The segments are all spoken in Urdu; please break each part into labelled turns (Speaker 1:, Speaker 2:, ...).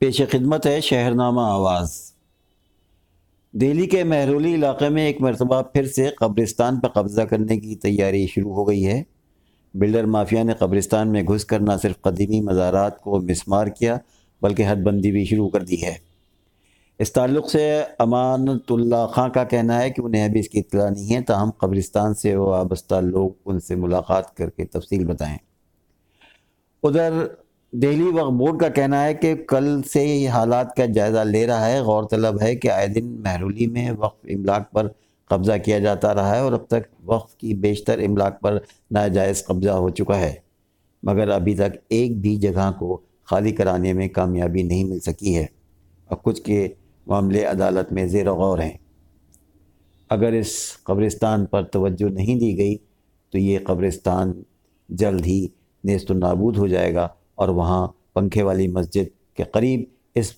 Speaker 1: پیش خدمت ہے شہرنامہ آواز۔ دہلی کے مہرولی علاقے میں ایک مرتبہ پھر سے قبرستان پر قبضہ کرنے کی تیاری شروع ہو گئی ہے۔ بلڈر مافیا نے قبرستان میں گھس کر نہ صرف قدیمی مزارات کو مسمار کیا بلکہ حد بندی بھی شروع کر دی ہے۔ اس تعلق سے امانت اللہ خان کا کہنا ہے کہ انہیں ابھی اس کی اطلاع نہیں ہے، تاہم قبرستان سے وابستہ لوگ ان سے ملاقات کر کے تفصیل بتائیں۔ ادھر دہلی وقف بورڈ کا کہنا ہے کہ کل سے یہ حالات کا جائزہ لے رہا ہے۔ غور طلب ہے کہ آئے دن مہرولی میں وقف املاک پر قبضہ کیا جاتا رہا ہے اور اب تک وقف کی بیشتر املاک پر ناجائز قبضہ ہو چکا ہے، مگر ابھی تک ایک بھی جگہ کو خالی کرانے میں کامیابی نہیں مل سکی ہے اور کچھ کے معاملے عدالت میں زیر غور ہیں۔ اگر اس قبرستان پر توجہ نہیں دی گئی تو یہ قبرستان جلد ہی نیست و نابود ہو جائے گا اور وہاں پنکھے والی مسجد کے قریب اس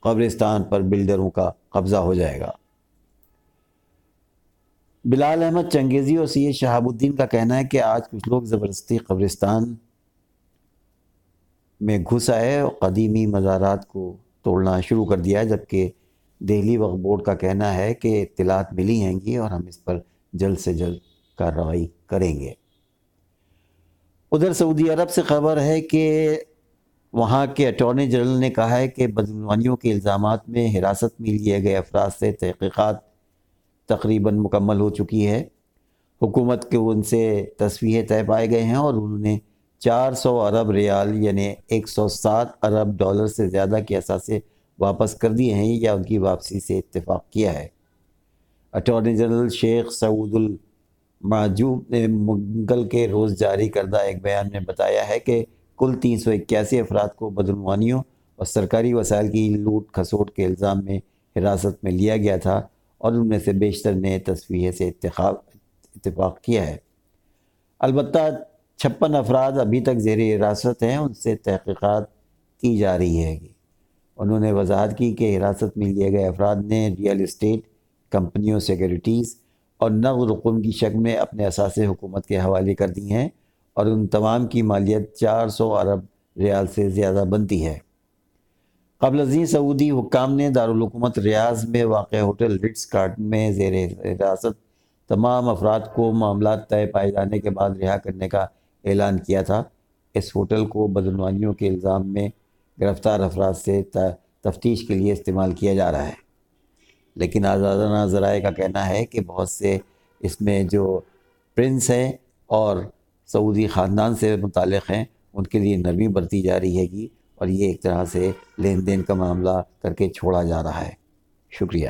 Speaker 1: قبرستان پر بلڈروں کا قبضہ ہو جائے گا۔ بلال احمد چنگیزی اور سید شہاب الدین کا کہنا ہے کہ آج کچھ لوگ زبردستی قبرستان میں گھس آئے اور قدیمی مزارات کو توڑنا شروع کر دیا ہے، جبکہ دہلی وقف بورڈ کا کہنا ہے کہ اطلاعات ملی ہیں گی اور ہم اس پر جلد سے جلد کارروائی کریں گے۔ ادھر سعودی عرب سے خبر ہے کہ وہاں کے اٹارنی جنرل نے کہا ہے کہ بدعنوانیوں کے الزامات میں حراست میں لیے گئے افراد سے تحقیقات تقریباً مکمل ہو چکی ہے۔ حکومت کے ان سے تصفیے طے پائے گئے ہیں اور انہوں نے 400 ارب ریال یعنی 107 ارب ڈالر سے زیادہ کے اثاثے واپس کر دیے ہیں یا ان کی واپسی سے اتفاق کیا ہے۔ اٹارنی جنرل شیخ سعود المعجوب نے منگل کے روز جاری کردہ ایک بیان میں بتایا ہے کہ کل 381 افراد کو بدعنوانیوں اور سرکاری وسائل کی لوٹ کھسوٹ کے الزام میں حراست میں لیا گیا تھا اور ان میں سے بیشتر نے تصفیے سے اتفاق کیا ہے۔ البتہ 56 افراد ابھی تک زیر حراست ہیں، ان سے تحقیقات کی جا رہی ہے۔ انہوں نے وضاحت کی کہ حراست میں لیے گئے افراد نے ریئل اسٹیٹ کمپنیوں، سیکیورٹیز اور نقد رقم کی شکل میں اپنے اثاثے حکومت کے حوالے کر دی ہیں اور ان تمام کی مالیت 400 ارب ریال سے زیادہ بنتی ہے۔ قبل ازیں سعودی حکام نے دارالحکومت ریاض میں واقع ہوٹل رٹز کارلٹن میں زیر حراست تمام افراد کو معاملات طے پائے جانے کے بعد رہا کرنے کا اعلان کیا تھا۔ اس ہوٹل کو بدعنوانیوں کے الزام میں گرفتار افراد سے تفتیش کے لیے استعمال کیا جا رہا ہے، لیکن آزادانہ ذرائع کا کہنا ہے کہ بہت سے اس میں جو پرنس ہیں اور سعودی خاندان سے متعلق ہیں ان کے لیے نرمی برتی جا رہی ہے گی اور یہ ایک طرح سے لین دین کا معاملہ کر کے چھوڑا جا رہا ہے۔ شکریہ۔